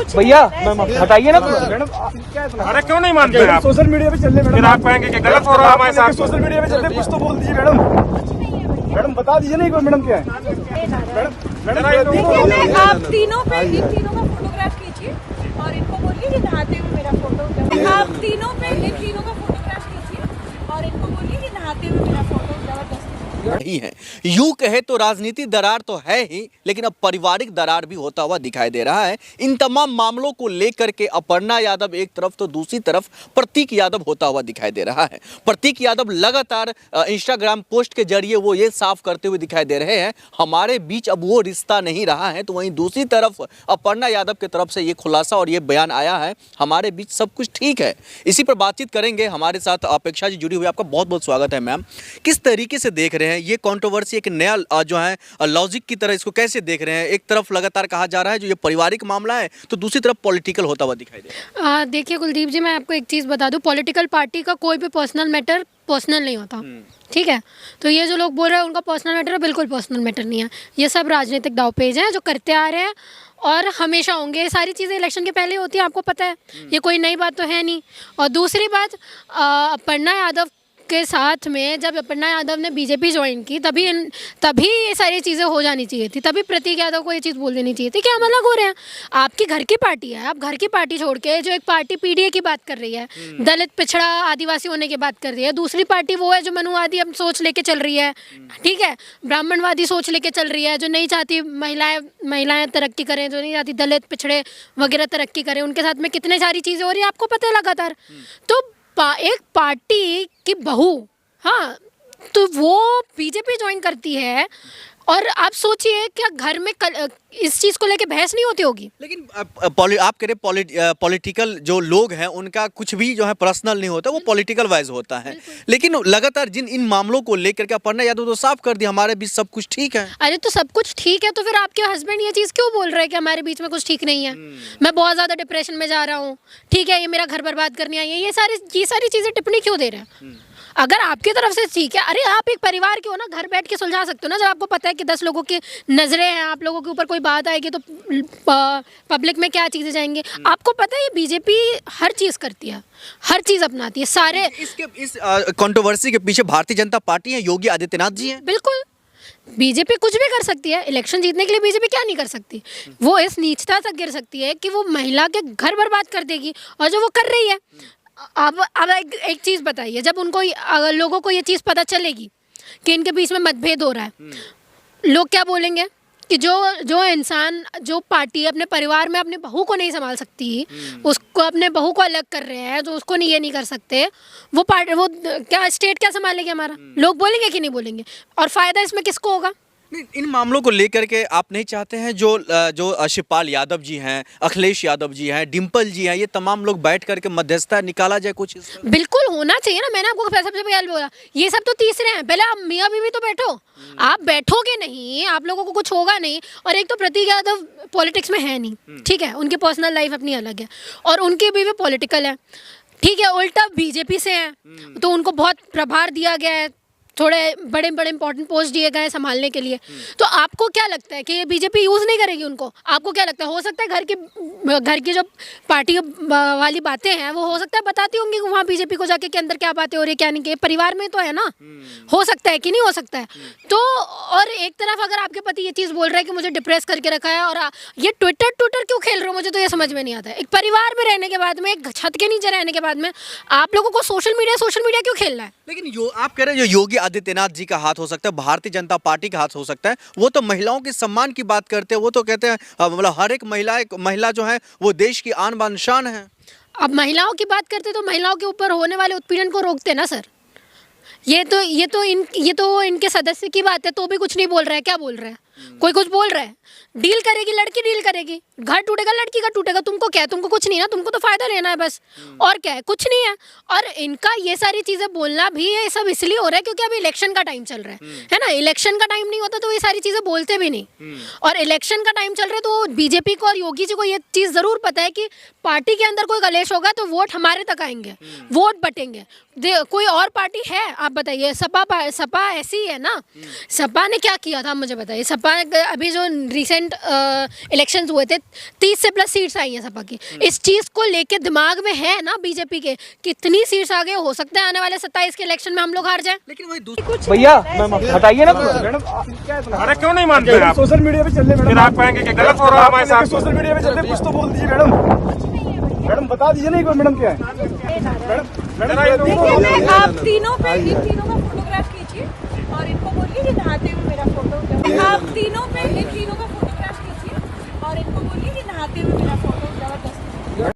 कुछ भैया हटाइए ना। अरे क्यों नहीं मानते आप? सोशल मीडिया पे चल रहे फिर आप कहेंगे कि गलत हो रहा है हमारे साथ। सोशल मीडिया पे चल रहे, कुछ तो बोल दीजिए मैडम। मैडम बता दीजिए ना एक बार मैडम क्या है। देखिए, मैं आप तीनों पे इन तीनों का फोटोग्राफ कीजिए और इनको बोलिए कि नहाते हुए मेरा फोटो। आप तीनों पे इन तीनों का फोटोग्राफ कीजिए और इनको बोलिए कि नहाते हुए मेरा फोटो जबरदस्त नहीं है। यूं कहे तो राजनीति दरार तो है ही, लेकिन अब पारिवारिक दरार भी होता हुआ दिखाई दे रहा है। इन तमाम मामलों को लेकर के अपर्णा यादव एक तरफ तो दूसरी तरफ प्रतीक यादव होता हुआ दिखाई दे रहा है। प्रतीक यादव लगातार इंस्टाग्राम पोस्ट के जरिए वो ये साफ करते हुए दिखाई दे रहे हैं हमारे बीच अब वो रिश्ता नहीं रहा है। तो वहीं दूसरी तरफ अपर्णा यादव की तरफ से ये खुलासा और ये बयान आया है हमारे बीच सब कुछ ठीक है। इसी पर बातचीत करेंगे। हमारे साथ अपेक्षा जी जुड़ी हुई, आपका बहुत बहुत स्वागत है मैम। किस तरीके से देख रहे हैं ये कंट्रोवर्सी, एक नया जो है लॉजिक की तरह इसको कैसे देख रहे हैं? एक तरफ लगातार कहा जा रहा है जो ये पारिवारिक मामला है, तो दूसरी तरफ पॉलिटिकल होता हुआ दिखाई दे रहा है। देखिए कुलदीप जी, मैं आपको एक चीज़ बता दूं, पॉलिटिकल पार्टी का कोई भी पर्सनल मैटर पर्सनल नहीं होता, ठीक है? तो ये जो लोग बोल रहे हैं उनका पर्सनल मैटर है, बिल्कुल पर्सनल मैटर नहीं है। ये सब राजनीतिक दावपेच हैं जो करते आ रहे हैं और हमेशा होंगे। ये सारी चीज़ें इलेक्शन के पहले होती हैं, आपको पता है, ये कोई नई बात तो है नहीं। और दूसरी बात, अपर्णा यादव के साथ में जब अपर्णा यादव ने बीजेपी ज्वाइन की तभी ये सारी चीज़ें हो जानी चाहिए थी। तभी प्रतीक यादव को ये चीज़ बोल देनी चाहिए थी कि हम अलग हो रहे हैं। आपकी घर की पार्टी है, आप घर की पार्टी छोड़ के जो एक पार्टी पीडीए की बात कर रही है, दलित पिछड़ा आदिवासी होने की बात कर रही है, दूसरी पार्टी वो है जो मनुवादी अब सोच लेके चल रही है, ठीक है, ब्राह्मणवादी सोच लेके चल रही है, जो नहीं चाहती महिलाएं तरक्की करें, जो नहीं चाहती दलित पिछड़े वगैरह तरक्की करें। उनके साथ में कितने सारी चीज़ें हो रही है आपको पता है लगातार। तो एक पार्टी की बहू, हाँ, तो वो बीजेपी ज्वाइन करती है और आप सोचिए क्या घर में इस चीज़ को लेके बहस नहीं होती होगी? लेकिन आप कह रहे पॉलिटिकल जो लोग हैं उनका कुछ भी जो है पर्सनल नहीं होता, वो पॉलिटिकल वाइज होता है। लेकिन लगातार इन मामलों को लेकर के अपर्णा यादव तो साफ कर दिया हमारे बीच सब कुछ ठीक है। अरे तो सब कुछ ठीक है तो फिर आपके हस्बैंड ये चीज़ क्यों बोल रहे हैं कि हमारे बीच में कुछ ठीक नहीं है? मैं बहुत ज़्यादा डिप्रेशन में जा रहा हूँ, ठीक है, ये मेरा घर बर्बाद करने आई है, ये सारी चीज़ें टिप्पणी क्यों दे रहे हैं? अगर आपकी तरफ से ठीक है, अरे आप एक परिवार के हो ना, घर बैठ के सुलझा सकते हो ना। जब आपको पता है कि 10 लोगों की नज़रें हैं, आप लोगों के ऊपर कोई बात आएगी तो पब्लिक में क्या चीज़ें जाएंगी। आपको पता है ये बीजेपी हर चीज़ करती है, हर चीज़ अपनाती है। सारे इस कंट्रोवर्सी के पीछे भारतीय जनता पार्टी है, योगी आदित्यनाथ जी हैं। बिल्कुल, बीजेपी कुछ भी कर सकती है। इलेक्शन जीतने के लिए बीजेपी क्या नहीं कर सकती? वो इस नीचता तक गिर सकती है कि वो महिला के घर बर्बाद कर देगी, और जो वो कर रही है। अब एक चीज़ बताइए, जब उनको लोगों को ये चीज़ पता चलेगी कि इनके बीच में मतभेद हो रहा है, लोग क्या बोलेंगे कि जो इंसान, जो पार्टी अपने परिवार में अपने बहू को नहीं संभाल सकती, उसको अपने बहू को अलग कर रहे हैं, जो उसको ये नहीं कर सकते, वो पार्टी, वो क्या स्टेट क्या संभालेगी हमारा? लोग बोलेंगे कि नहीं बोलेंगे? और फ़ायदा इसमें किसको होगा? इन मामलों को लेकर के आप नहीं चाहते हैं जो शिवपाल यादव जी हैं, अखिलेश यादव जी हैं, डिम्पल जी हैं, ये तमाम लोग बैठ करके मध्यस्थता निकाला जाए कुछ? बिल्कुल होना चाहिए ना। मैंने आपको सबसे पहले बोला, ये सब तो तीसरे हैं, पहले आप मियाँ बीवी तो बैठो। आप बैठोगे नहीं, आप लोगों को कुछ होगा नहीं। और एक तो प्रतीक यादव पॉलिटिक्स में है नहीं, ठीक है, उनकी पर्सनल लाइफ अपनी अलग है और उनकी बीवी पॉलिटिकल है, ठीक है, उल्टा बीजेपी से है, तो उनको बहुत प्रभार दिया गया है, थोड़े बड़े इंपॉर्टेंट पोस्ट दिए गए संभालने के लिए। तो आपको क्या लगता है कि ये बीजेपी यूज़ नहीं करेगी उनको? आपको क्या लगता है? हो सकता है घर की जो पार्टी वाली बातें हैं वो हो सकता है बताती होंगी वहाँ बीजेपी को जाके कि अंदर क्या बातें हो रही है क्या नहीं, के परिवार में तो है ना, हो सकता है कि नहीं हो सकता है। तो और एक तरफ अगर आपके पति ये चीज़ बोल रहे हैं कि मुझे डिप्रेस करके रखा है, और ये ट्विटर क्यों खेल रहे हो, मुझे तो ये समझ में नहीं आता है। एक परिवार में रहने के बाद में, एक छत के नीचे रहने के बाद में आप लोगों को सोशल मीडिया क्यों खेलना है? लेकिन आप कह रहे हैं जो योगी आदित्यनाथ जी का हाथ हो सकता है, भारतीय जनता पार्टी का हाथ हो सकता है, वो तो महिलाओं के सम्मान की बात करते हैं। वो तो कहते हैं मतलब हर एक महिला जो है वो देश की आन बान शान है। अब महिलाओं की बात करते तो महिलाओं के ऊपर होने वाले उत्पीड़न को रोकते ना सर। ये तो इनके सदस्य की बात है, तो भी कुछ नहीं बोल रहा है। क्या बोल रहा है? कोई कुछ बोल रहा है? डील करेगी लड़की, डील करेगी, घर टूटेगा लड़की का टूटेगा, तुमको क्या है? तुमको कुछ नहीं ना, तुमको तो फायदा लेना है बस, और क्या है? कुछ नहीं है। और इनका ये सारी चीजें बोलना भी ये सब इसलिए हो रहा है क्योंकि अभी इलेक्शन का टाइम चल रहा है ना। इलेक्शन का टाइम नहीं होता तो ये सारी चीजें बोलते भी नहीं, और इलेक्शन का टाइम चल रहा है तो बीजेपी को और योगी जी को ये चीज जरूर पता है कि पार्टी के अंदर कोई कलेश होगा तो वोट हमारे तक आएंगे, वोट बटेंगे। कोई और पार्टी है आप बताइए? सपा ऐसी है ना। सपा ने क्या किया था मुझे बताइए? सपा अभी जो रिसेंट इलेक्शंस हुए थे 30 से प्लस सीट्स आई हैं सपा की। इस चीज को लेके दिमाग में है ना बीजेपी के, कितनी सीट्स आगे हो सकता है आने वाले 27 के इलेक्शन में हम लोग हार जाए। लेकिन वही दूसरी कुछ भैया हटाइए ना मैडम क्या इतना अरे क्यों नहीं मानते आप सोशल मीडिया पे चल रहे फिर मैडम आप कहेंगे कि गलत हो रहा है हमारे साथ सोशल मीडिया पे चल रहे कुछ तो बोल दीजिए मैडम मैडम बता दीजिए ना एक बार मैडम क्या है मैडम देखिए मैं आप तीनों पे इन तीनों का फोटोग्राफ कीजिए और इनको बोलिए कि नहाते हुए मेरा फोटो, आप तीनों पे इन तीनों का फोटोग्राफ कीजिए और इनको बोलिए कि नहाते हुए मेरा फोटो